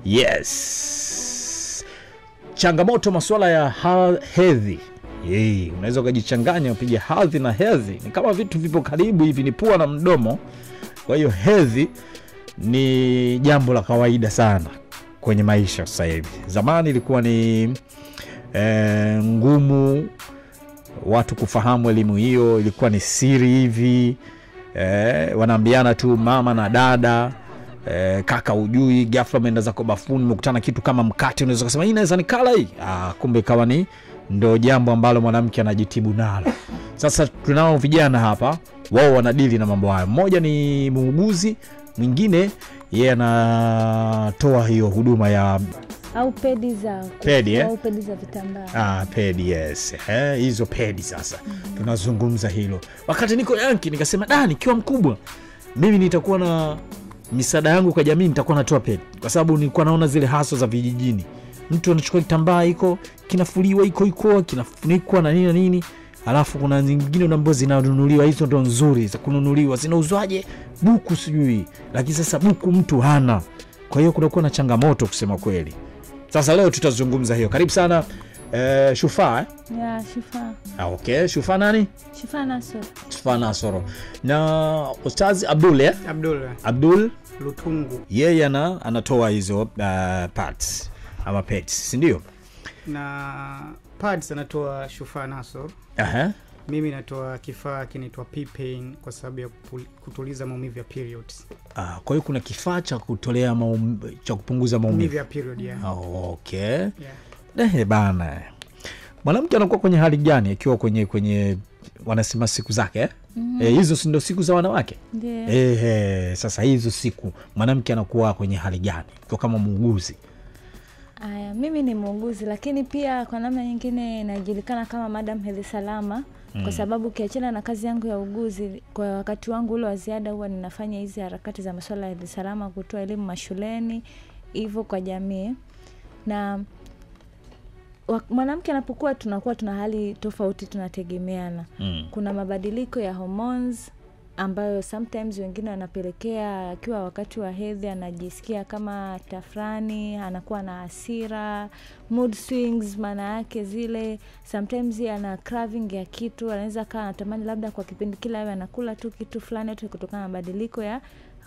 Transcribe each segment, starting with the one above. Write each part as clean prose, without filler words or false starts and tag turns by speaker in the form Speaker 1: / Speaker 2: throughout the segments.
Speaker 1: Yes. Changamoto masuala ya hedhi. Unaweza kujichanganya upige hedhi na hedhi. Ni kama vitu vipo karibu hivi, ni pua na mdomo. Kwa hiyo hedhi ni jambo la kawaida sana kwenye maisha sasa hivi. Zamani ilikuwa ni ngumu watu kufahamu elimu hiyo, ilikuwa ni siri hivi. Wanaambiana tu mama na dada, kaka ujui, ghafla umeenda zako bafuni umekutana kitu kama mkate, unaweza kusema hii inaweza nikala hii. Kumbe kawa ni ndo jambo ambalo mwanamke anajitibu nalo. Sasa tunao vijana hapa, wao wanadili na mambo hayo. Mmoja ni muuguzi, mwingine yeye anatoa hiyo huduma ya
Speaker 2: au pedi za au pedi za vitambaa.
Speaker 1: Pedi, yes. Hizo pedi sasa. Tunazungumza hilo. Wakati niko Yankee nikasema nikiwa mkubwa mimi nitakuwa na misaada yangu kwa jamii, nitakuwa natoa pedi. Kwa sababu nilikuwa naona zile haso za vijijini. Mtu anachukua kitambaa iko kinafuliwa iko kinafunikwa na nini na nini. Alafu kuna zingine ambazo zinanunuliwa, hizo ndo nzuri za kununuliwa. Zinauzwaje? Buku sijui. Lakini sasa buku mtu hana. Kwa hiyo kunakuwa na changamoto kusema kweli. Sasa leo tutazungumza hiyo. Karibu sana Shufa.
Speaker 2: Shufa.
Speaker 1: Okay, Shufa nani? Shufa Nasoro. Na Ustazi Abdul
Speaker 3: Lutungu.
Speaker 1: Yeye anatoa hizo parts ama pets, si ndio?
Speaker 3: Na pads anatoa Shufa Nasoro. Mimi natoa kifaa kinaitwa P-Pain kwa sababu ya kutuliza maumivu ya periods.
Speaker 1: Kwa hiyo kuna kifaa cha kutolea cha kupunguza maumivu
Speaker 3: ya period,
Speaker 1: okay. Bana. Mwanamke anakuwa kwenye hali gani akiwa kwenye wanasema siku zake? Hizo ndio siku za wanawake. Sasa hizo siku mwanamke anakuwa kwenye hali gani kwa kama muuguzi?
Speaker 2: Mimi ni muuguzi, lakini pia kwa namna nyingine najulikana kama Madam Hedhi Salama. Kwa sababu kiachana na kazi yangu ya uguzi, kwa wakati wangu ule wa ziada huwa ninafanya hizi harakati za masuala ya hedhi salama, kutoa elimu mashuleni, hivyo kwa jamii. Na mwanamke anapokuwa tuna hali tofauti, tunategemeana. Kuna mabadiliko ya hormones ambayo sometimes wengine wanapelekea akiwa wakati wa hedhi anajisikia kama tafrani, anakuwa na hasira, mood swings, maana yake zile. Sometimes ana craving ya kitu, anaweza kaa anatamani labda kwa kipindi kile awe anakula tu kitu fulani tu kutokana na mabadiliko ya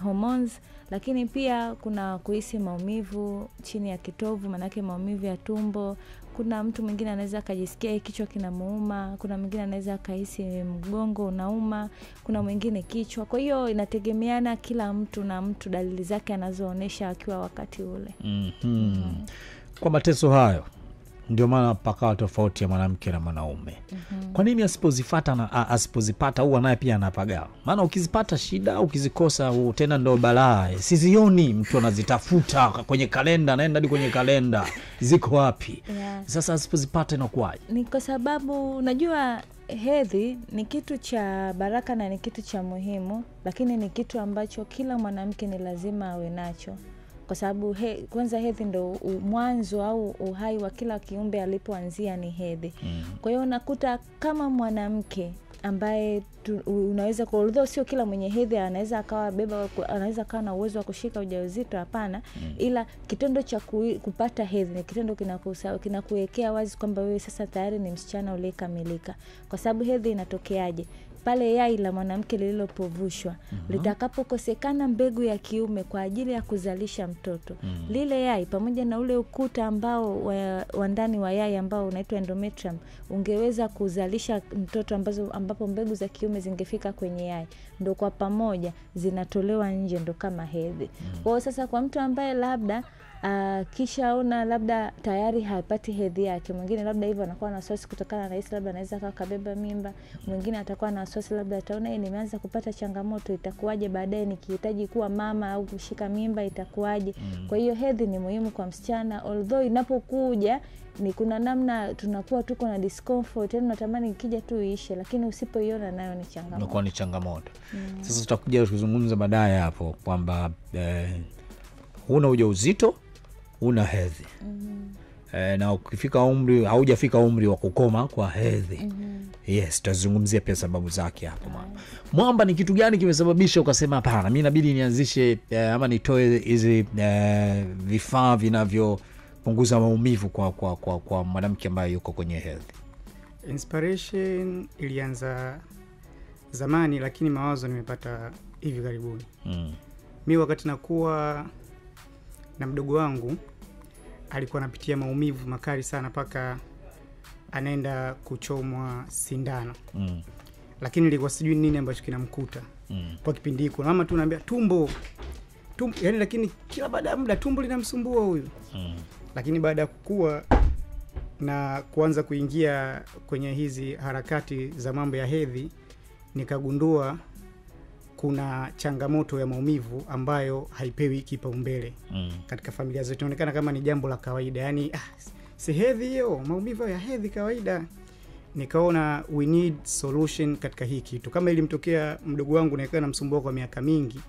Speaker 2: hormones. Lakini pia kuna kuhisi maumivu chini ya kitovu, maana yake maumivu ya tumbo. Kuna mtu mwingine anaweza kujisikia kichwa kinamuuma, kuna mwingine anaweza kahisi mgongo unauma, kuna mwingine kichwa. Kwa hiyo inategemeana kila mtu na mtu dalili zake anazoonesha akiwa wakati ule.
Speaker 1: Kwa mateso hayo ndio maana pakawa tofauti ya mwanamke na mwanaume. Kwa nini asipozipata huwa naye pia anapagawa? Maana ukizipata shida, ukizikosa tena ndo balaa. Sizioni mtu anazitafuta kwenye kalenda, naenda hadi kwenye kalenda. Ziko wapi? Sasa asipozipata inakuwaje?
Speaker 2: Ni kwa sababu najua hedhi ni kitu cha baraka na ni kitu cha muhimu, lakini ni kitu ambacho kila mwanamke ni lazima awe nacho. Kwa sababu kwanza hedhi ndo mwanzo au uhai wa kila kiumbe alipoanzia ni hedhi. Kwa hiyo unakuta kama mwanamke ambaye unaweza although sio kila mwenye hedhi anaweza anaweza kawa na uwezo wa kushika ujauzito, hapana. Ila kitendo cha kupata hedhi ni kitendo kinakuwekea wazi kwamba wewe sasa tayari ni msichana uliyekamilika. Kwa sababu hedhi inatokeaje? Pale yai la mwanamke lililopovushwa litakapokosekana mbegu ya kiume kwa ajili ya kuzalisha mtoto, lile yai pamoja na ule ukuta ambao wa ndani wa yai ambao unaitwa endometrium ungeweza kuzalisha mtoto ambapo mbegu za kiume zingefika kwenye yai, ndo kwa pamoja zinatolewa nje, ndo kama hedhi. Kwa sasa kwa mtu ambaye labda kisha ona labda tayari hapati hedhi yake, mwingine labda hivyo anakuwa na wasiwasi kutokana na hisi labda anaweza kabeba mimba, mwingine atakuwa na wasiwasi labda ataona nimeanza kupata changamoto, itakuwaje baadaye nikihitaji kuwa mama au kushika mimba itakuwaje? Kwa hiyo hedhi ni muhimu kwa msichana, although inapokuja ni kuna namna tunakuwa tuko na discomfort, tena natamani ikija tu iishe, lakini usipoiona nayo ni changamoto.
Speaker 1: Inakuwa ni changamoto. Sasa tutakuja kuzungumza baadaye hapo kwamba huna ujauzito, una hedhi. Na ukifika umri, haujafika umri wa kukoma kwa hedhi. Yes, tutazungumzia pia sababu zake hapo. Mwamba, ni kitu gani kimesababisha ukasema hapana, mimi inabidi nianzishe ama nitoe hizi vifaa vinavyopunguza maumivu kwa mwanamke ambaye yuko kwenye health?
Speaker 3: Inspiration ilianza zamani, lakini mawazo nimepata hivi karibuni. Mimi wakati nakuwa na mdogo wangu alikuwa anapitia maumivu makali sana paka anaenda kuchomwa sindano. Lakini nilikuwa sijui nini ambacho kinamkuta. Kwa kipindi hiko mama tu ananiambia tumbo, yani, lakini kila baada ya muda tumbo linamsumbua huyu. Lakini baada ya kukua na kuanza kuingia kwenye hizi harakati za mambo ya hedhi, nikagundua kuna changamoto ya maumivu ambayo haipewi kipaumbele katika familia zetu. Inaonekana kama ni jambo la kawaida, yani si hedhi hiyo, maumivu ya hedhi kawaida. Nikaona we need solution katika hii kitu. Kama ilimtokea mdogo wangu na ikawa msumbua kwa miaka mingi,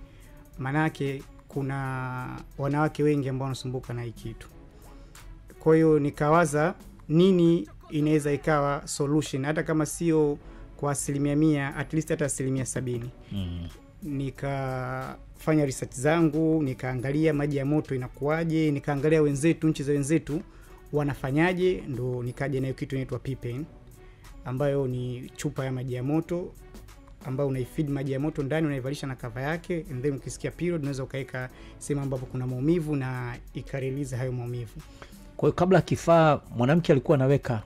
Speaker 3: manake kuna wanawake wengi ambao wanasumbuka na hii kitu. Kwa hiyo nikawaza nini inaweza ikawa solution, hata kama sio kwa 100%, at least hata 70%. Nikafanya research zangu, nikaangalia maji ya moto inakuaje, nikaangalia wenzetu, nchi za wenzetu wanafanyaje, ndo nikaja na kitu inaitwa P-Pain, ambayo ni chupa ya maji ya moto ambayo unaifeed maji ya moto ndani, unaivalisha na cover yake, and then ukisikia period unaweza ukaweka sehemu ambapo kuna maumivu na ikarelease hayo maumivu.
Speaker 1: Kwa hiyo kabla kifaa mwanamke alikuwa anaweka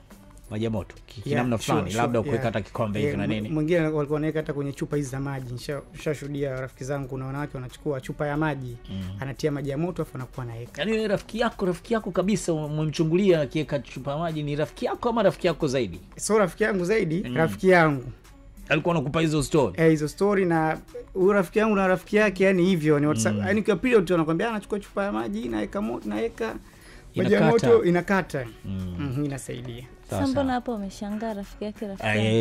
Speaker 1: maji ya moto kinamna fulani, labda kuweka hata kikombe hivi na nini.
Speaker 3: Mwingine walikuwa wanaweka hata kwenye chupa hizi za maji. Nishashuhudia rafiki zangu na wanawake wanachukua chupa ya maji, anatia maji ya moto afu anakuwa anaweka.
Speaker 1: Yaani rafiki yako kabisa umemchungulia akiweka chupa ya maji, ni rafiki yako ama rafiki yako zaidi?
Speaker 3: So rafiki yangu zaidi, rafiki yangu
Speaker 1: alikuwa anakupa hizo story.
Speaker 3: Hizo story, na huyo rafiki yangu na rafiki yake, yani hivyo ni WhatsApp. Yani kwa period tu anakuambia anachukua chupa ya maji, naweka moto, naweka maji ya moto, inakata. Inasaidia.
Speaker 2: Mbona hapo umeshangaa rafiki yake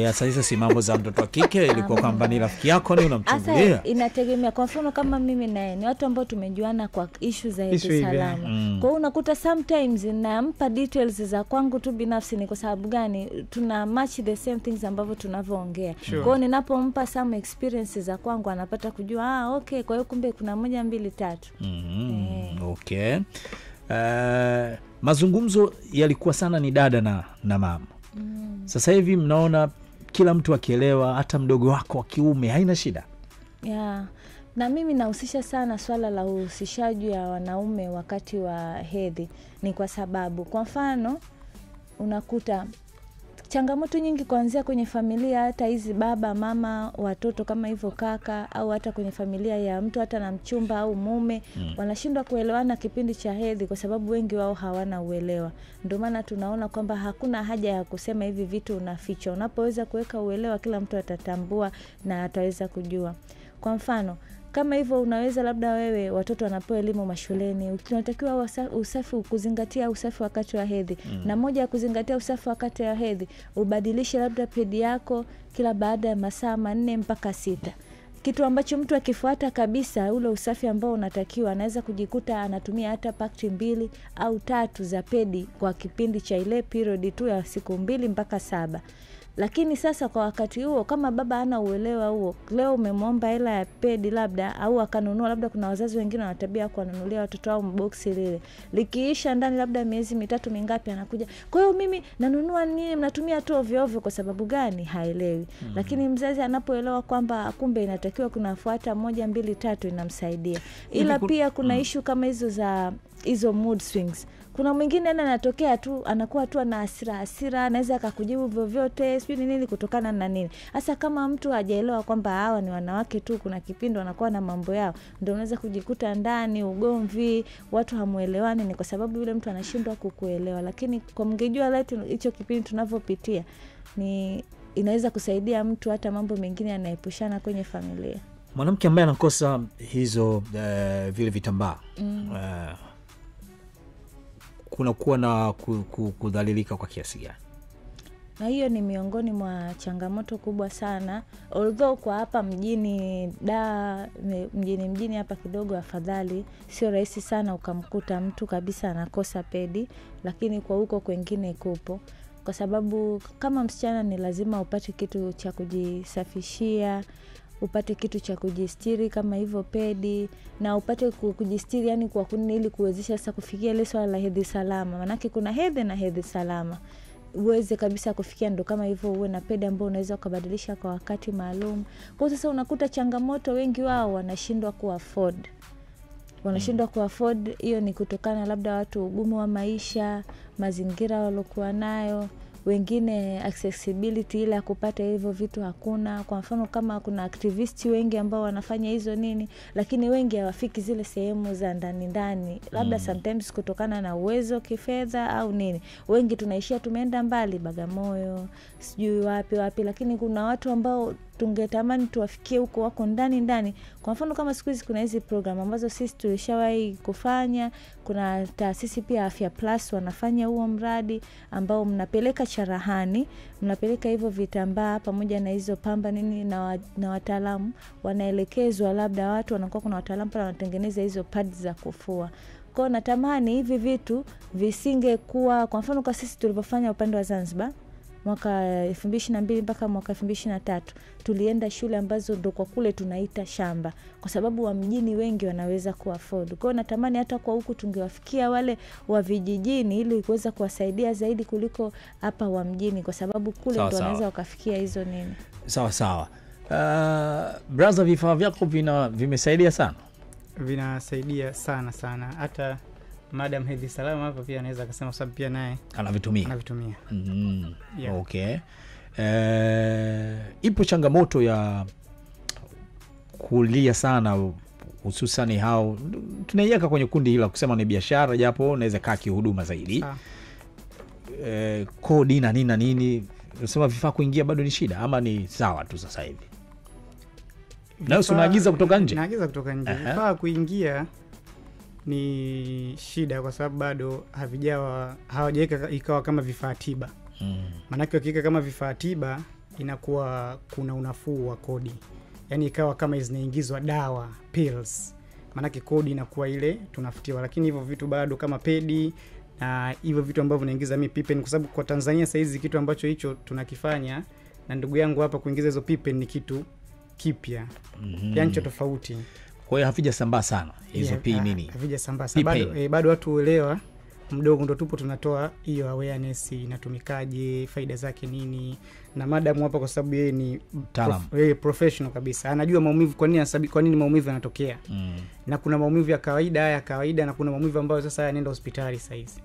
Speaker 1: Sasa hizo si mambo za mtoto wa kike, ilikuwa kwamba ni rafiki yako ni unamchungulia.
Speaker 2: Sasa inategemea. Kwa mfano kama mimi naye ni watu ambao tumejuana kwa issue za hedhi salama. Kwa hiyo unakuta sometimes nampa details za kwangu tu binafsi, ni kwa sababu gani tuna match the same things ambavyo tunavyoongea. Kwa hiyo ninapompa some experiences za kwangu anapata kujua okay, kwa hiyo kumbe kuna 1 2 3.
Speaker 1: Okay. Mazungumzo yalikuwa sana ni dada na mama. Sasa hivi mnaona kila mtu akielewa, hata mdogo wako wa kiume haina shida.
Speaker 2: Na mimi nahusisha sana swala la uhusishaji ya wanaume wakati wa hedhi, ni kwa sababu kwa mfano unakuta changamoto nyingi kuanzia kwenye familia, hata hizi baba, mama, watoto kama hivyo kaka, au hata kwenye familia ya mtu hata na mchumba au mume, wanashindwa kuelewana kipindi cha hedhi kwa sababu wengi wao hawana uelewa. Ndio maana tunaona kwamba hakuna haja ya kusema hivi vitu unaficha. Unapoweza kuweka uelewa, kila mtu atatambua na ataweza kujua. Kwa mfano kama hivyo, unaweza labda wewe watoto wanapewa elimu mashuleni, unatakiwa usafi, kuzingatia usafi wakati wa hedhi. Na moja ya kuzingatia usafi wakati wa hedhi, ubadilishe labda pedi yako kila baada ya masaa 4 mpaka 6. Kitu ambacho mtu akifuata kabisa ule usafi ambao unatakiwa, anaweza kujikuta anatumia hata pakti 2 au 3 za pedi kwa kipindi cha ile period tu ya siku 2 mpaka 7. Lakini sasa kwa wakati huo, kama baba hana uelewa huo, leo umemwomba hela ya pedi labda, au akanunua, labda kuna wazazi wengine wana tabia kuwanunulia watoto wao boksi lile, likiisha ndani labda miezi 3 mingapi anakuja, kwa hiyo mimi nanunua nini, mnatumia tu ovyo ovyo. Kwa sababu gani? Haelewi. Lakini mzazi anapoelewa kwamba kumbe inatakiwa kunafuata 1 2 3, inamsaidia. Ila pia kuna issue kama hizo za hizo mood swings. Kuna mwingine anatokea tu, anakuwa tu na hasira, anaweza akakujibu vyovyote, sijui nini kutokana na nini. Hasa kama mtu hajaelewa kwamba hawa ni wanawake tu, kuna kipindi wanakuwa na mambo yao, ndio unaweza kujikuta ndani ugomvi, watu hamuelewani, ni kwa sababu yule mtu anashindwa kukuelewa. Lakini kwa mngejua letu hicho kipindi tunavyopitia, ni inaweza kusaidia mtu hata mambo mengine yanaepushana kwenye familia.
Speaker 1: Mwanamke ambaye anakosa hizo vile vitambaa, kuna kuwa na kudhalilika kwa kiasi gani?
Speaker 2: Na hiyo ni miongoni mwa changamoto kubwa sana. Although kwa hapa mjini mjini hapa kidogo afadhali, sio rahisi sana ukamkuta mtu kabisa anakosa pedi, lakini kwa huko kwingine kupo. kwa sababu kama msichana ni lazima upate kitu cha kujisafishia, upate kitu cha kujistiri kama hivyo pedi, na upate kujistiri yani kwa kunini, ili kuwezesha sasa kufikia ile swala la hedhi salama. Manake kuna hedhi na hedhi salama. Uweze kabisa kufikia ndo kama hivyo uwe na pedi ambao unaweza kubadilisha kwa wakati maalum. Kwa sasa unakuta changamoto wengi wao wanashindwa kuafford. Wanashindwa kuafford, hiyo ni kutokana labda watu ugumu wa maisha, mazingira walokuwa nayo, wengine accessibility ile ya kupata hivyo vitu hakuna. Kwa mfano kama kuna activists wengi ambao wanafanya hizo nini, lakini wengi hawafiki zile sehemu za ndani labda sometimes kutokana na uwezo kifedha au nini. Wengi tunaishia tumeenda mbali Bagamoyo, sijui wapi, lakini kuna watu ambao tungetamani tuwafikie huko wako ndani. Kwa mfano kama siku hizi kuna hizi program ambazo sisi tulishawahi kufanya. Kuna taasisi pia Afya Plus wanafanya huo mradi ambao mnapeleka charahani, mnapeleka hivyo vitambaa pamoja na hizo pamba nini, na wataalamu wanaelekezwa, labda watu wanakuwa kuna wataalamu pale wanatengeneza hizo pads za kufua. Kwa natamani hivi vitu visingekuwa, kwa mfano kwa sisi tulipofanya upande wa Zanzibar mwaka 2022 mpaka mwaka 2023 tulienda shule ambazo ndo kwa kule tunaita shamba, kwa sababu wa mjini wengi wanaweza kuafford. Kwa natamani hata kwa huku tungewafikia wale wa vijijini ili kuweza kuwasaidia zaidi kuliko hapa wa mjini, kwa sababu kule ndo wanaweza wakafikia hizo nini.
Speaker 1: Sawa. Brother, vifaa vyako vimesaidia sana?
Speaker 3: Vinasaidia sana. Hata Madam Hedhi Salama hapa pia anaweza kusema, sababu pia naye anavitumia.
Speaker 1: Yeah. Okay. Ipo changamoto ya kulia sana, hususan hao tunaiweka kwenye kundi hila kusema ni biashara, japo naweza kaa kihuduma zaidi. Kodi na nini, unasema vifaa kuingia bado ni shida ama ni sawa tu sasa hivi? Na unaagiza kutoka nje?
Speaker 3: Naagiza kutoka nje. Vifaa kuingia ni shida kwa sababu bado hawajaweka ikawa kama vifaa tiba. Manake wakiweka kama vifaa tiba inakuwa kuna unafuu wa kodi. Yaani ikawa kama zinaingizwa dawa, pills, manake kodi inakuwa ile tunafutiwa. Lakini hivyo vitu bado kama pedi na hivyo vitu ambavyo vinaingiza pipen, kwa sababu kwa Tanzania sasa hizi kitu ambacho hicho tunakifanya na ndugu yangu hapa kuingiza hizo pipen ni kitu kipya. Yaani tofauti.
Speaker 1: Kwa hiyo havijasambaa sana hizo nini?
Speaker 3: Havijasambaa sana. Bado watu uelewa mdogo, ndo tupo tunatoa hiyo awareness inatumikaje, faida zake nini. Na madam hapa kwa sababu yeye ni professional kabisa, anajua maumivu kwa nini maumivu yanatokea. Na kuna maumivu ya kawaida na kuna maumivu ambayo sasa yanaenda hospitali sasa hizi.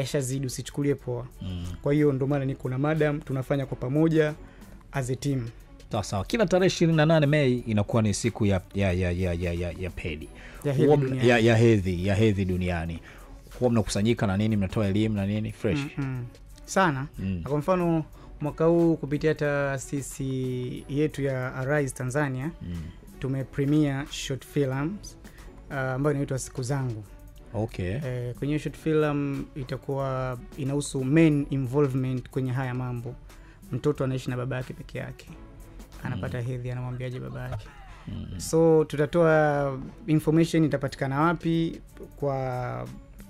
Speaker 3: Shazidi, usichukulie poa. Kwa hiyo ndo maana niko na madam, tunafanya kwa pamoja as a team.
Speaker 1: Sawa. Kila tarehe 28 Mei inakuwa ni siku ya pedi. Ya hedhi duniani. Kwa mnakusanyika na nini, mnatoa elimu na nini fresh.
Speaker 3: Sana. Kwa mfano mwaka huu kupitia taasisi yetu ya Arise Tanzania tumepremiere short films ambayo inaitwa Siku Zangu.
Speaker 1: Okay.
Speaker 3: Kwenye short film itakuwa inahusu men involvement kwenye haya mambo. Mtoto anaishi na baba yake peke yake, anapata hedhi, anamwambiaje baba yake. So tutatoa information itapatikana wapi kwa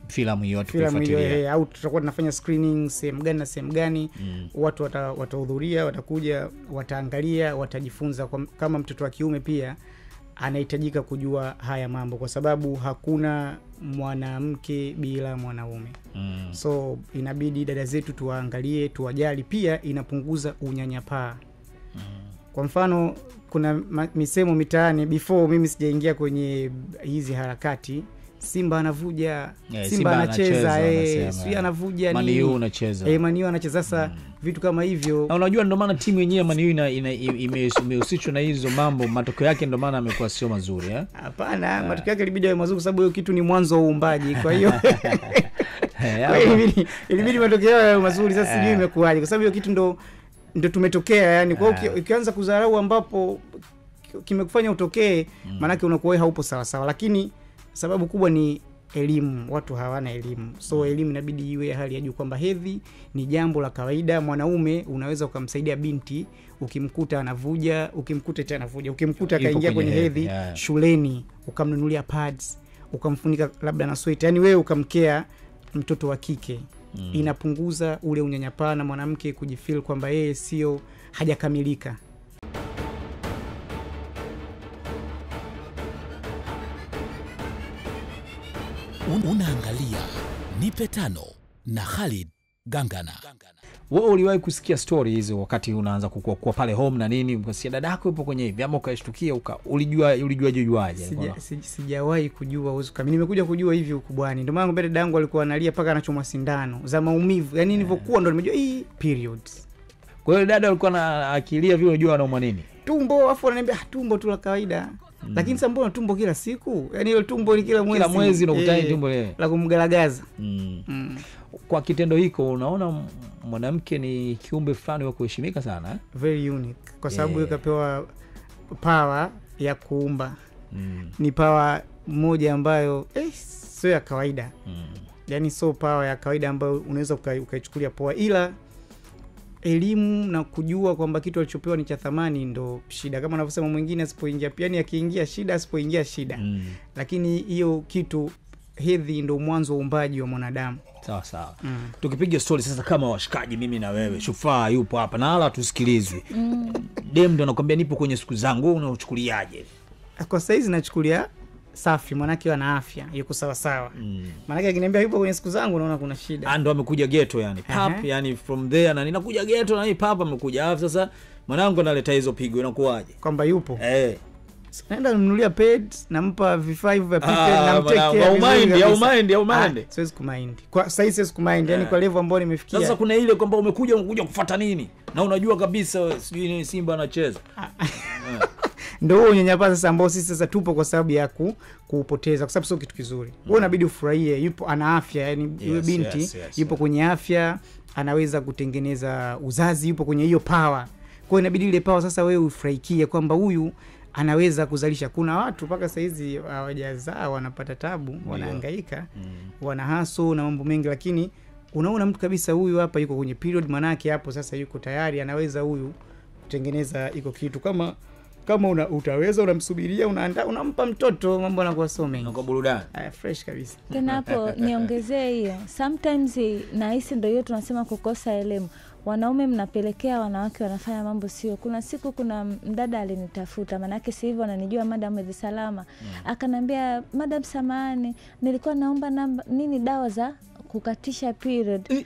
Speaker 1: filamu yote tukifuatilia,
Speaker 3: au tutakuwa tunafanya screening sehemu gani na sehemu gani. Watu watahudhuria, watakuja, wataangalia, watajifunza. Kama mtoto wa kiume pia anahitajika kujua haya mambo, kwa sababu hakuna mwanamke bila mwanaume. So inabidi dada zetu tuwaangalie, tuwajali. Pia inapunguza unyanyapaa. Kwa mfano kuna misemo mitaani, before mimi sijaingia kwenye hizi harakati, Simba anavuja, Simba anacheza, sio anavuja,
Speaker 1: Man U anacheza.
Speaker 3: Man U anacheza. Sasa vitu kama hivyo.
Speaker 1: Na unajua ndio maana timu yenyewe Man U imehusishwa na hizo mambo, matokeo yake ndio maana amekuwa sio mazuri.
Speaker 3: Hapana, matokeo yake ilibidi yawe mazuri sababu hiyo kitu ni mwanzo wa uumbaji. Kwa hiyo ilibidi matokeo yawe mazuri. Sasa sijui imekuaje, kwa sababu hiyo kitu ndio tumetokea. Yani kwa hiyo ukianza kudharau ambapo kimekufanya utokee, maana yake unakuwa haupo sawa sawa. Lakini sababu kubwa ni elimu. Watu hawana elimu. So elimu inabidi iwe hali ya juu kwamba hedhi ni jambo la kawaida. Mwanaume unaweza ukamsaidia binti, ukimkuta anavuja, ukimkuta kaingia kwenye hedhi shuleni, ukamnunulia pads, ukamfunika labda na sweater. Yani wewe ukamkea mtoto wa kike. inapunguza ule unyanyapaa na mwanamke kujifeel kwamba yeye sio hajakamilika.
Speaker 4: Unaangalia Nipe Tano na Khalid Gangana.
Speaker 1: Wewe uliwahi kusikia story hizo wakati unaanza kukua pale home na nini, ukasikia dadako yupo kwenye hivi ama ukashtukia ulijuaje?
Speaker 3: Sijawahi kujua uwezo kama nimekuja kujua hivi ukubwani. Ndio maana mbele dadangu alikuwa analia paka anachomwa sindano za maumivu. Yaani nilivyokuwa ndo nimejua hii periods.
Speaker 1: Kwa hiyo dada alikuwa na akilia vile unajua anauma nini?
Speaker 3: Tumbo, afu ananiambia tumbo tu la kawaida. Lakini sasa mbona tumbo kila siku? Yaani ile tumbo ni kila mwezi
Speaker 1: unakutana tumbo lile
Speaker 3: la kumgalagaza.
Speaker 1: Kwa kitendo hiko unaona mwanamke ni kiumbe fulani wa kuheshimika sana,
Speaker 3: very unique kwa sababu yeye kapewa power ya kuumba. Ni power moja ambayo sio ya kawaida. Yaani sio power ya kawaida ambayo unaweza ukaichukulia poa, ila elimu na kujua kwamba kitu alichopewa ni cha thamani ndo shida. Kama anavyosema mwingine, asipoingia piani akiingia shida, asipoingia shida. Lakini hiyo kitu hedhi ndo mwanzo wa uumbaji wa mwanadamu.
Speaker 1: Sawa. Tukipiga story sasa kama washikaji mimi na wewe, Shufaa yupo hapa na hala tusikilizwe. Dem ndo anakuambia nipo kwenye siku zangu, wewe unachukuliaje?
Speaker 3: Kwa saizi nachukulia safi, manake ana afya, yuko sawa sawa. Manake akiniambia yupo kwenye siku zangu naona kuna shida.
Speaker 1: Ndo amekuja ghetto yani. Pap yani from there na ninakuja ghetto na hii papa amekuja. Alafu sasa mwanangu analeta hizo pigo, inakuaje?
Speaker 3: Kwamba yupo. Naenda kumnunulia pads, nampa V5 vya pipe na mteke.
Speaker 1: Au mind.
Speaker 3: Siwezi kumind. Kwa size kumind, yani kwa level ambayo nimefikia.
Speaker 1: Sasa kuna ile kwamba umekuja kufuata nini? Na unajua kabisa sijui ni Simba anacheza.
Speaker 3: Ndio unyanyapaa sasa ambao sisi sasa tupo kwa sababu ya kuupoteza, kwa sababu sio kitu kizuri. Wewe unabidi ufurahie, yupo ana afya, yani yule binti yupo kwenye afya, anaweza kutengeneza uzazi, yupo kwenye hiyo power. Kwa hiyo inabidi ile power sasa wewe ufurahikie kwamba huyu anaweza kuzalisha. Kuna watu mpaka saa hizi hawajazaa wanapata tabu, wanahangaika, wanahaso na mambo mengi, lakini unaona mtu kabisa huyu hapa yuko kwenye period, manake hapo sasa yuko tayari, anaweza huyu kutengeneza iko kitu. Kama utaweza, unamsubiria, unaandaa, unampa mtoto, mambo yanakuwa so mengi.
Speaker 1: Unakuwa burudani.
Speaker 3: Fresh kabisa.
Speaker 2: Tena hapo niongezee hiyo. Sometimes na hisi ndio hiyo tunasema kukosa elimu. Wanaume mnapelekea wanawake wanafanya mambo sio. Kuna siku kuna mdada alinitafuta, manake si hivyo ananijua Madam Edhi Salama. Akanambia, "Madam samahani, nilikuwa naomba dawa za kukatisha period."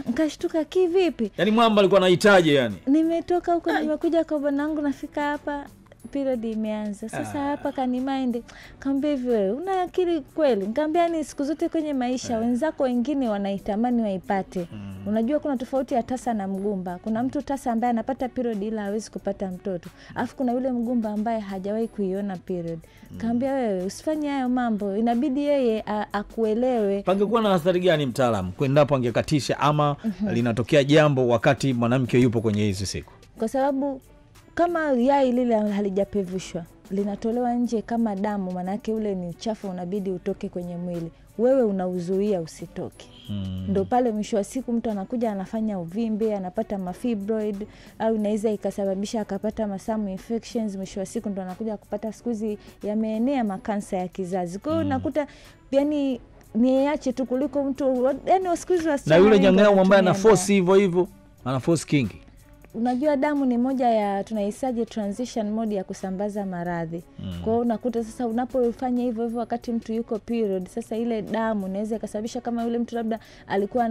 Speaker 2: Nikashtuka kivipi?
Speaker 1: Yaani mwamba alikuwa anahitaji yani.
Speaker 2: Nimetoka huko nimekuja kwa bwanangu, nafika hapa period imeanza. Sasa hapa kanimind. Kaambia hivi, wewe una akili kweli? Nikamwambia ni siku zote kwenye maisha wenzako wengine wanaitamani waipate. Unajua kuna tofauti ya tasa na mgumba. Kuna mtu tasa ambaye anapata period ila hawezi kupata mtoto. Alafu kuna yule mgumba ambaye hajawahi kuiona period. Kaambia wewe usifanye hayo mambo. Inabidi yeye akuelewe.
Speaker 1: Pangekuwa na athari gani mtaalamu kwendapo angekatisha ama linatokea jambo wakati mwanamke yupo kwenye hizo siku?
Speaker 2: Kwa sababu kama yai lile halijapevushwa, linatolewa nje kama damu, manake ule ni uchafu unabidi utoke kwenye mwili. Wewe unauzuia usitoke. Ndio pale mwisho wa siku mtu anakuja anafanya uvimbe, anapata mafibroid, au inaweza ikasababisha akapata masamu infections. Mwisho wa siku ndo anakuja kupata skuzi yameenea makansa ya kizazi. Kwa hiyo unakuta yani niache tu kuliko mtu yani skuzi wasichana.
Speaker 1: Na yule jangao ambaye ana force hivyo ana force king.
Speaker 2: Unajua damu ni moja ya tunaisaje transition mode ya kusambaza maradhi. Kwa hiyo unakuta sasa unapofanya hivyo wakati mtu yuko period, sasa ile damu inaweza ikasababisha kama yule mtu labda alikuwa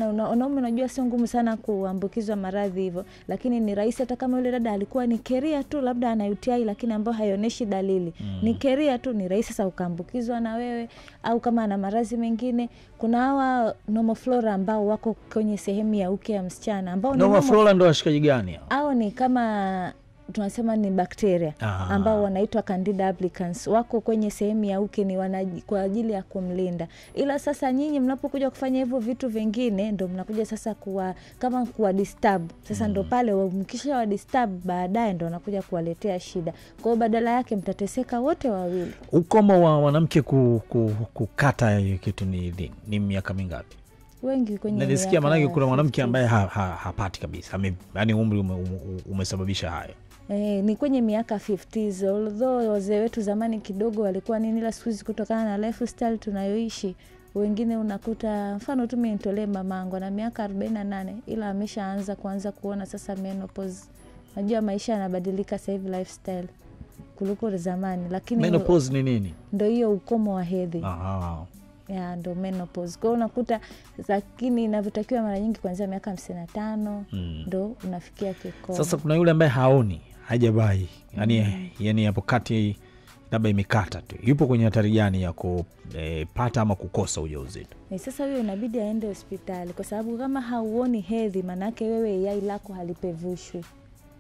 Speaker 2: unajua sio ngumu sana kuambukizwa maradhi hivyo, lakini ni rahisi hata kama yule dada alikuwa ni keria tu labda ana UTI lakini ambao haionyeshi dalili. Ni keria tu, ni rahisi sasa ukaambukizwa na wewe, au kama ana maradhi mengine. Kuna hawa normal flora ambao wako kwenye sehemu ya uke ya msichana ambao
Speaker 1: normal flora ndo washikaji gani?
Speaker 2: Hao ni kama tunasema ni bakteria ambao wanaitwa Candida albicans, wako kwenye sehemu ya uke, ni kwa ajili ya kumlinda. Ila sasa nyinyi mnapokuja kufanya hivyo vitu vingine ndo mnakuja sasa kuwa disturb. Sasa ndo pale mkisha wa disturb baadaye ndo wanakuja kuwaletea shida. Kwa hiyo badala yake mtateseka wote wawili.
Speaker 1: Ukomo wa mwanamke kukata hiyo kitu ni miaka mingapi?
Speaker 2: Wengi kwenye
Speaker 1: nilisikia manake kuna mwanamke ambaye hapati kabisa. Yaani umri umesababisha hayo.
Speaker 2: Ni kwenye miaka 50s. Although wazee wetu zamani kidogo walikuwa nini, la siku kutokana na lifestyle tunayoishi Wengine unakuta mfano tu mimi nitolee mamangu ana miaka 48 ila ameshaanza kuona sasa menopause. Najua maisha yanabadilika sasa hivi, lifestyle kuliko zamani, lakini
Speaker 1: menopause ni nini?
Speaker 2: Ndio hiyo ukomo wa hedhi. Ya ndo menopause. Kwa unakuta lakini inavyotakiwa mara nyingi kuanzia miaka 55 ndo unafikia kikomo.
Speaker 1: Sasa kuna yule ambaye haoni, hajabai. Yani hapo kati labda imekata tu. Yupo kwenye hatari gani ya kupata ama kukosa ujauzito?
Speaker 2: Sasa huyo inabidi aende hospitali, kwa sababu kama hauoni hedhi maana yake wewe yai lako halipevushwi.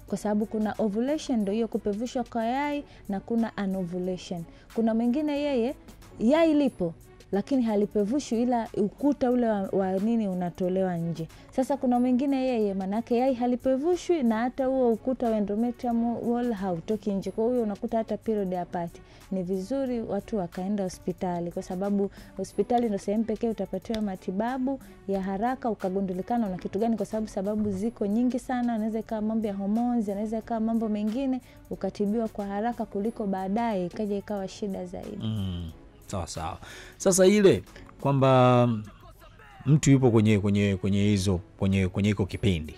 Speaker 2: Kwa sababu kuna ovulation, ndio hiyo kupevushwa kwa yai, na kuna anovulation. Kuna mwingine yeye yai lipo lakini halipevushwi, ila ukuta ule wa nini unatolewa nje. Sasa kuna mwingine yeye manake yai halipevushwi na hata huo ukuta wa endometrium wall hautoki nje. Kwa hiyo unakuta hata period hapati. Ni vizuri watu wakaenda hospitali, kwa sababu hospitali ndio sehemu pekee utapatiwa matibabu ya haraka ukagundulikana una kitu gani, kwa sababu ziko nyingi sana. Inaweza ikawa mambo ya hormones, inaweza ikawa mambo mengine, ukatibiwa kwa haraka kuliko baadaye ikaja ikawa shida zaidi.
Speaker 1: Sawa. Sasa ile kwamba mtu yupo kwenye hiko kipindi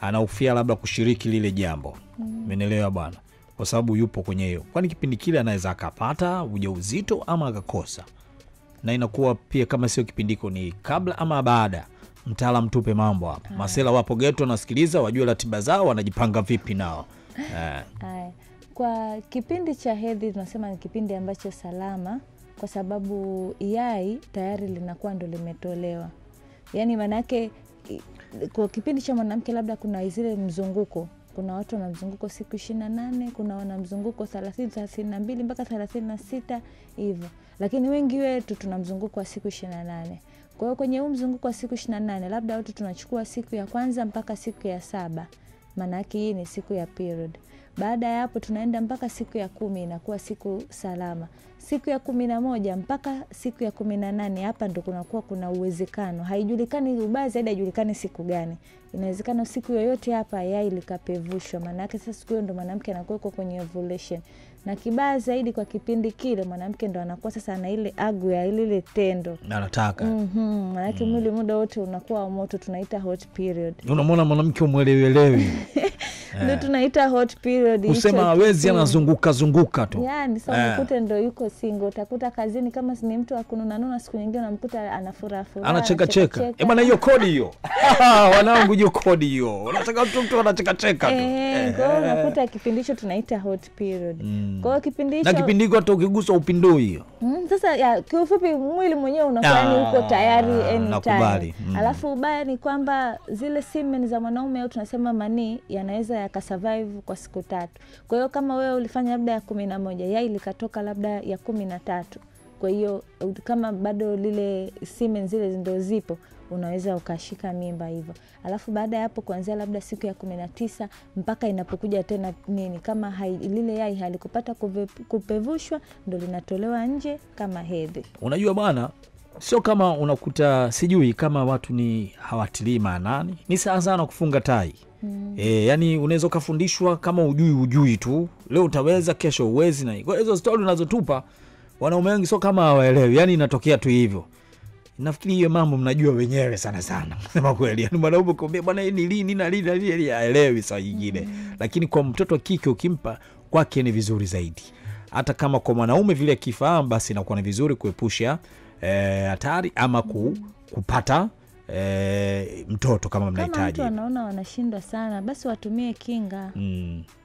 Speaker 1: anaufia labda kushiriki lile jambo, umeelewa bwana, kwa sababu yupo kwenye hiyo. Kwani kipindi kile anaweza akapata ujauzito ama akakosa? Na inakuwa pia kama sio kipindiko ni kabla ama baada? Mtaalamu tupe mambo hapa. Masela wapo geto nasikiliza, wajue ratiba zao, wanajipanga vipi nao.
Speaker 2: Kwa kipindi cha hedhi tunasema ni kipindi ambacho salama, kwa sababu yai tayari linakuwa ndo limetolewa. Yani manake kwa kipindi cha mwanamke labda kuna zile mzunguko. Kuna watu wana mzunguko siku 28, kuna wana mzunguko 30, 32 mpaka 36 hivyo. Lakini wengi wetu tuna mzunguko wa siku 28. Kwa hiyo kwenye mzunguko wa siku 28 labda watu tunachukua siku ya kwanza mpaka siku ya 7. Maana yake hii ni siku ya period. Baada ya hapo tunaenda mpaka siku ya 10 inakuwa siku salama. Siku ya 11 mpaka siku ya 18 hapa ndo kuna uwezekano. Haijulikani ubaya zaidi, haijulikani siku gani. Inawezekana siku yoyote hapa yai likapevushwa. Maana yake sasa siku hiyo ndo mwanamke anakuwa kwenye ovulation. Na kibaya zaidi kwa kipindi kile mwanamke ndo anakuwa sasa ana ile agu ya ile tendo.
Speaker 1: Anataka.
Speaker 2: Maana yake mwili muda wote unakuwa moto, tunaita hot period.
Speaker 1: Unamwona mwanamke umwelewelewi.
Speaker 2: Ndio tunaita hot period.
Speaker 1: Kusema hawezi, anazunguka tu.
Speaker 2: Yani sasa ukute ndio yuko single, utakuta kazini kama ni mtu akununanuna, siku nyingine unamkuta anafuraha,
Speaker 1: anacheka. Bwana hiyo kodi hiyo. Wanangu hiyo kodi hiyo. Unataka mtu anacheka tu.
Speaker 2: Kwa hiyo unakuta kipindi hicho tunaita hot period. Kwa hiyo kipindi hicho,
Speaker 1: na kipindi hicho hata ukigusa upindoi hiyo.
Speaker 2: Sasa kiufupi mwili mwenyewe unakuwa uko tayari anytime. Alafu ubaya ni kwamba zile semen za mwanaume au tunasema manii yanaweza yakasurvive kwa siku 3. Kwa hiyo kama wewe ulifanya labda ya 11, yai likatoka labda ya 13. Kwa hiyo kama bado lile semen zile ndio zipo, unaweza ukashika mimba hivyo. Alafu baada ya hapo kuanzia labda siku ya 19 mpaka inapokuja tena nini, kama lile yai halikupata kupevushwa, ndo linatolewa nje kama hedhi.
Speaker 1: Unajua bwana, sio kama unakuta, sijui kama watu ni hawatilii maanani, ni sana kufunga tai. Yani unaweza kufundishwa kama ujui tu, leo utaweza kesho uwezi. Na kwa hizo story unazotupa wanaume wengi sio kama hawaelewi, yani inatokea tu hivyo. Nafikiri hiyo mambo mnajua wenyewe sana. Sema kweli, yani mwanaume kumbe bwana hii ni lini na lini haelewi saa nyingine. Lakini kwa mtoto wa kike ukimpa kwake ni vizuri zaidi. Hata kama kwa mwanaume vile akifahamu, basi inakuwa ni vizuri kuepusha hatari ama kupata mtoto kama mnahitaji.
Speaker 2: Kama mtu anaona wanashindwa sana, basi watumie kinga.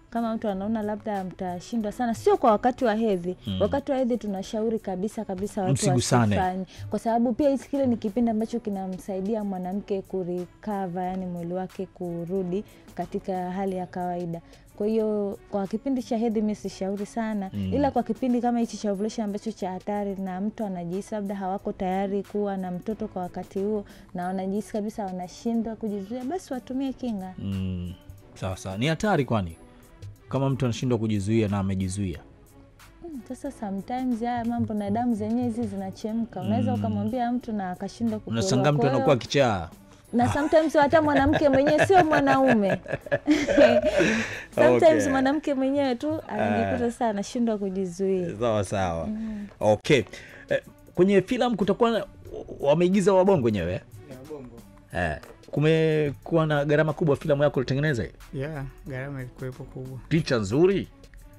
Speaker 2: Kama mtu anaona labda mtashindwa sana, sio kwa wakati wa hedhi. Wakati wa hedhi tunashauri kabisa watu wasifanye, kwa sababu pia hiki kile ni kipindi ambacho kinamsaidia mwanamke kurecover, yani mwili wake kurudi katika hali ya kawaida. Kwa hiyo kwa kipindi cha hedhi mimi sishauri sana. Ila kwa kipindi kama hichi cha ovulation ambacho cha hatari, na mtu anajihisi labda hawako tayari kuwa na mtoto kwa wakati huo, na wanajihisi kabisa wanashindwa kujizuia, basi watumie kinga.
Speaker 1: Sawa. Ni hatari kwani kama mtu anashindwa kujizuia na amejizuia?
Speaker 2: Sasa sometimes haya mambo na damu zenyewe hizi zinachemka. Unaweza ukamwambia mtu na akashindwa kukuelewa.
Speaker 1: Unashangaa mtu anakuwa kichaa.
Speaker 2: Na sometimes hata mwanamke mwenyewe sio mwanaume. Sometimes mwanamke mwenyewe tu anajikuta sana anashindwa kujizuia.
Speaker 1: Sawa. Okay. Kwenye filamu kutakuwa wameigiza wabongo wenyewe?
Speaker 3: Ya bongo.
Speaker 1: Kumekuwa na gharama kubwa filamu yako kutengeneza hiyo?
Speaker 3: Yeah, gharama ilikuwepo kubwa.
Speaker 1: Picha nzuri?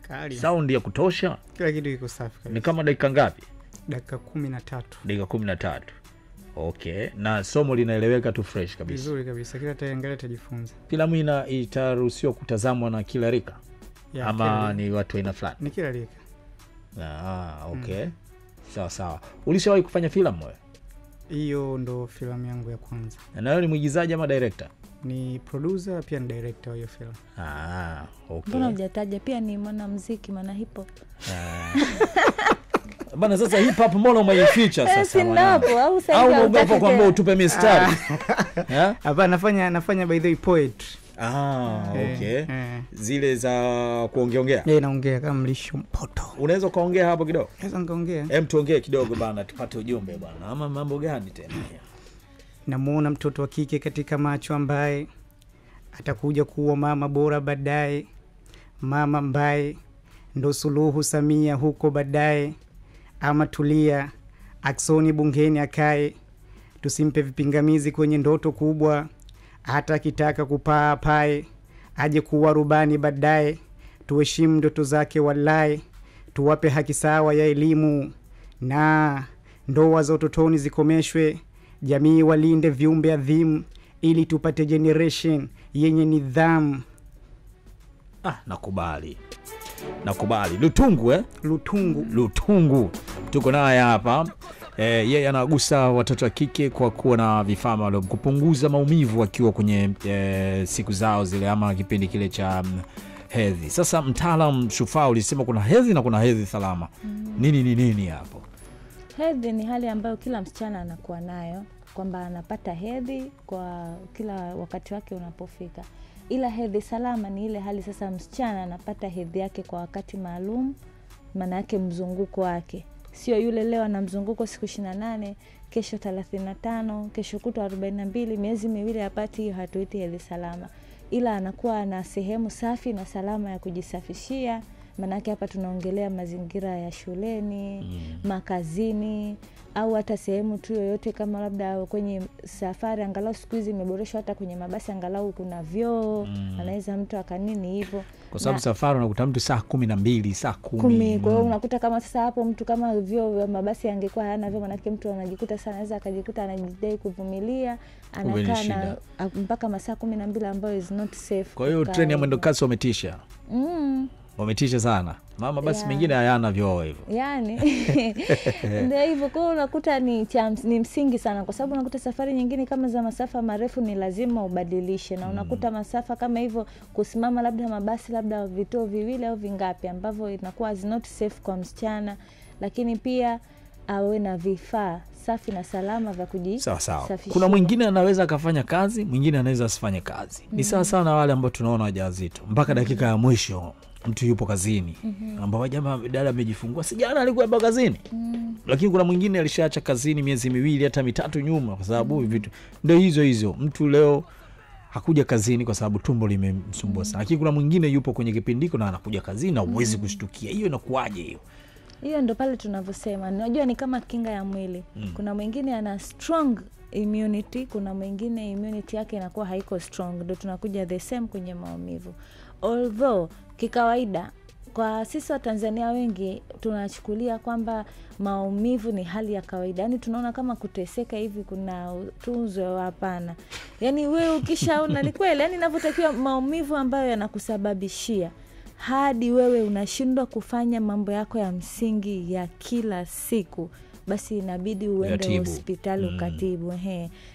Speaker 3: Kali.
Speaker 1: Sound ya kutosha?
Speaker 3: Kila kitu kiko safi kabisa.
Speaker 1: Ni kama dakika ngapi?
Speaker 3: Dakika 13.
Speaker 1: Dakika 13. Okay. Na somo linaeleweka tu fresh kabisa?
Speaker 3: Vizuri kabisa. Kila ataangalia atajifunza.
Speaker 1: Filamu itaruhusiwa kutazamwa na kila rika?
Speaker 3: Yeah,
Speaker 1: ama ni watu aina fulani?
Speaker 3: Ni kila rika.
Speaker 1: Okay. Sawa. Ulishawahi kufanya filamu wewe?
Speaker 3: Hiyo ndo filamu yangu ya kwanza.
Speaker 1: Na wewe ni mwigizaji ama director?
Speaker 3: Ni producer pia ni director wa hiyo filamu.
Speaker 1: Okay.
Speaker 2: Mbona hujataja pia ni mwanamuziki, maana hip hop?
Speaker 1: Bana sasa hip hop mbona umeificha sasa?
Speaker 2: Au
Speaker 1: unaogopa kwamba utupe mistari?
Speaker 3: Hapa nafanya by the way poetry.
Speaker 1: Okay. Zile za kuongea.
Speaker 3: Naongea kama Mlisho Mpoto.
Speaker 1: Unaweza kaongea hapo kidogo?
Speaker 3: Naweza nikaongea.
Speaker 1: Tuongee kidogo bana tupate ujumbe bana. Ama mambo gani tena?
Speaker 3: Namuona mtoto wa kike katika macho ambaye atakuja kuwa mama bora baadaye. Mama ambaye ndo Suluhu Samia huko baadaye. Ama Tulia Aksoni bungeni akae. Tusimpe vipingamizi kwenye ndoto kubwa. Hata akitaka kupaa pae, aje kuwa rubani baadaye. Tuheshimu ndoto zake walai, tuwape haki sawa ya elimu, na ndoa za utotoni zikomeshwe. Jamii walinde viumbe adhimu, ili tupate generation yenye nidhamu.
Speaker 1: Nakubali. Lutungu. Tuko naye hapa. Yeye anagusa watoto wa kike kwa kuwa na vifaa maalum kupunguza maumivu wakiwa kwenye siku zao zile ama kipindi kile cha hedhi. Sasa mtaalamu Shufaa ulisema kuna hedhi na kuna hedhi salama. Nini hapo?
Speaker 2: Hedhi ni hali ambayo kila msichana anakuwa nayo, kwamba anapata hedhi kwa kila wakati wake unapofika. Ila hedhi salama ni ile hali sasa msichana anapata hedhi yake kwa wakati maalum, maana yake mzunguko wake. Sio yule leo ana mzunguko siku 28, kesho 35, kesho kutwa 42, miezi miwili hapati. Hiyo hatuiti hedhi salama. Ila anakuwa na sehemu safi na salama ya kujisafishia. Maana yake hapa tunaongelea mazingira ya shuleni, makazini, au hata sehemu tu yoyote, kama labda kwenye safari. Angalau siku hizi imeboreshwa hata kwenye mabasi angalau kuna vyoo, anaweza mtu akanini hivyo.
Speaker 1: Kwa sababu safari unakuta mtu saa 12, saa 10.
Speaker 2: Kwa hiyo unakuta kama sasa hapo mtu kama vyoo vya mabasi angekuwa hana vyoo, maana mtu anajikuta sana anaweza akajikuta anajidai kuvumilia, anakaa na mpaka masaa 12 ambayo is not safe.
Speaker 1: Kwa hiyo treni ya mwendo kasi wametisha. Wametisha sana. Mama basi mengine hayana vyoo hivyo.
Speaker 2: Yani ndio hivyo. Kwa hiyo unakuta ni msingi sana, kwa sababu unakuta safari nyingine kama za masafa marefu ni lazima ubadilishe, na unakuta masafa kama hivyo kusimama labda mabasi labda vituo viwili au vingapi ambavyo inakuwa is not safe kwa msichana. Lakini pia awe na vifaa safi na salama vya kujisafishia.
Speaker 1: Kuna mwingine anaweza akafanya kazi, mwingine anaweza asifanye kazi. Ni sawa sana wale ambao tunaona wajawazito mpaka dakika ya mwisho mtu yupo kazini, ambao jamaa dada amejifungua si jana alikuwa hapa kazini. Lakini kuna mwingine alishaacha kazini miezi 2 hata 3 nyuma, kwa sababu vitu ndio hizo mtu leo hakuja kazini kwa sababu tumbo limemsumbua sana. Lakini kuna mwingine yupo kwenye kipindiko na anakuja kazini na uwezi kushtukia. Hiyo inakuaje hiyo?
Speaker 2: Hiyo ndo pale tunavyosema, unajua ni kama kinga ya mwili. Kuna mwingine ana strong immunity, kuna mwingine immunity yake inakuwa haiko strong. Ndio tunakuja the same kwenye maumivu. Although kikawaida kwa sisi wa Tanzania wengi tunachukulia kwamba maumivu ni hali ya kawaida. Yani tunaona kama kuteseka hivi kuna tunzo. Hapana. Yani wewe ukishaona ni kweli, yani inavyotakiwa maumivu ambayo yanakusababishia hadi wewe unashindwa kufanya mambo yako ya msingi ya kila siku, basi inabidi uende hospitali ukatibu.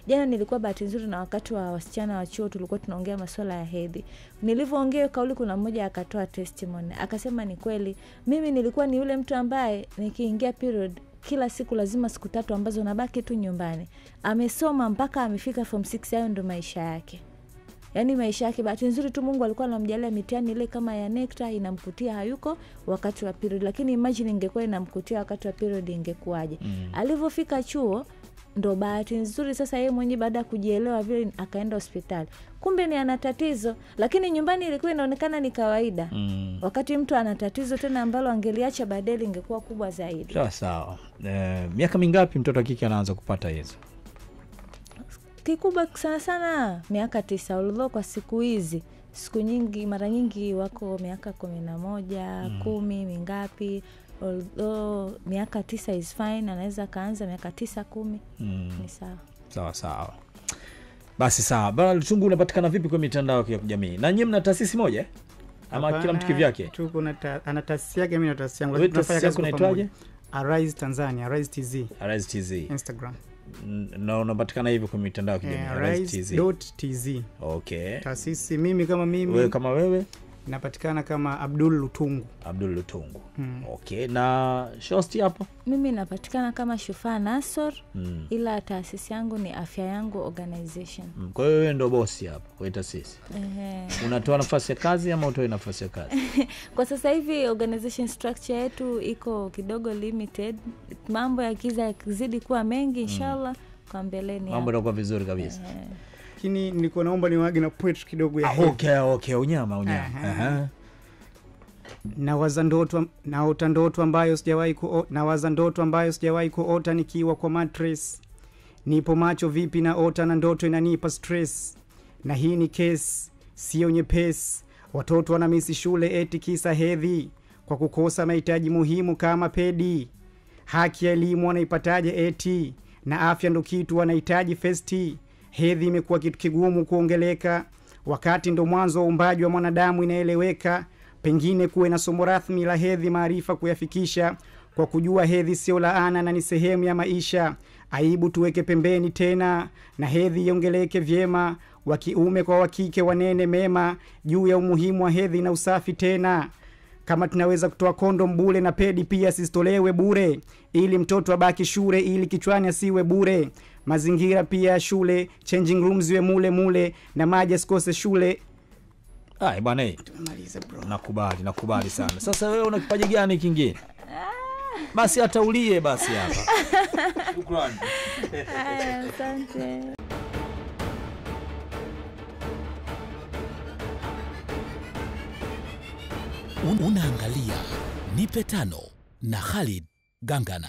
Speaker 2: Jana nilikuwa bahati nzuri na wakati wa wasichana wa chuo tulikuwa tunaongea masuala ya hedhi. Nilivyoongea kauli, kuna mmoja akatoa testimony akasema ni kweli, mimi nilikuwa ni yule mtu ambaye nikiingia period kila siku lazima siku 3 ambazo nabaki tu nyumbani. Amesoma mpaka amefika form 6, hayo ndo maisha yake. Yani maisha yake bahati nzuri tu Mungu alikuwa anamjalia mitihani ile kama ya NECTA inamkutia hayuko wakati wa period, lakini imagine ingekuwa inamkutia wakati wa period ingekuaje. Alivyofika chuo ndo bahati nzuri sasa yeye mwenyewe baada ya kujielewa vile akaenda hospitali. Kumbe ni ana tatizo, lakini nyumbani ilikuwa inaonekana ni kawaida. Wakati mtu ana tatizo tena ambalo angeliacha baadaye ingekuwa kubwa zaidi.
Speaker 1: Sawa. Miaka mingapi mtoto kike anaanza kupata hizo?
Speaker 2: Kikubwa sana miaka 9, although kwa siku hizi siku nyingi mara nyingi wako miaka 11, 10 mingapi, although miaka 9 is fine, anaweza kaanza miaka 9, 10. Ni sawa. Sawa.
Speaker 1: Basi sawa. Bwana Lutungu, unapatikana vipi kwa mitandao ya kijamii? Na nyinyi mna taasisi moja? Ama kila mtu kivyake?
Speaker 3: Tuko ana taasisi yake, mimi na taasisi yangu.
Speaker 1: Wewe tunafanya kazi inaitwaje?
Speaker 3: Arise Tanzania, Arise TZ.
Speaker 1: Arise TZ.
Speaker 3: Instagram.
Speaker 1: Na unapatikana hivyo kwa mitandao ya kijamii?
Speaker 3: Arise.tz.
Speaker 1: Okay.
Speaker 3: Taasisi mimi kama mimi.
Speaker 1: Wewe kama wewe?
Speaker 3: Napatikana kama Abdul Lutungu. Okay. Na Shosti hapo?
Speaker 2: Mimi napatikana kama Shufaa Nasor, ila taasisi yangu ni Afya Yangu Organization.
Speaker 1: Kwa hiyo wewe ndo bosi hapo kwa taasisi? Unatoa nafasi ya kazi ama utoi nafasi ya kazi?
Speaker 2: Kwa sasa hivi organization structure yetu iko kidogo limited. Mambo yakizidi kuwa mengi inshallah kwa mbeleni
Speaker 1: mambo yatakuwa vizuri kabisa.
Speaker 3: Lakini nilikuwa naomba niwage na poetry kidogo ya
Speaker 1: okay, unyama.
Speaker 3: Nawaza ndoto ambayo sijawahi kuota nikiwa kwa mattress. Nipo macho vipi na ota na ndoto inanipa stress. Na hii ni case sio nyepesi. Watoto wanamisi shule eti kisa hedhi kwa kukosa mahitaji muhimu kama pedi. Haki ya elimu wanaipataje eti, na afya ndo kitu wanahitaji festi. Hedhi imekuwa kitu kigumu kuongeleka, wakati ndo mwanzo wa uumbaji wa mwanadamu inaeleweka. Pengine kuwe na somo rasmi la hedhi, maarifa kuyafikisha, kwa kujua hedhi sio laana na ni sehemu ya maisha. Aibu tuweke pembeni tena, na hedhi iongeleke vyema, wa kiume kwa wa kike wanene mema juu ya umuhimu wa hedhi na usafi tena. Kama tunaweza kutoa kondom bure na pedi pia sisitolewe bure, ili mtoto abaki shule, ili kichwani asiwe bure. Mazingira pia shule, changing rooms ziwe mule na maji asikose shule.
Speaker 1: Bwana tumemaliza bro. Nakubali sana. Sasa wewe una kipaji gani kingine? Basi hata ulie basi hapa. Shukrani.
Speaker 2: Asante.
Speaker 4: Unaangalia Nipe Tano na Khalid Gangana.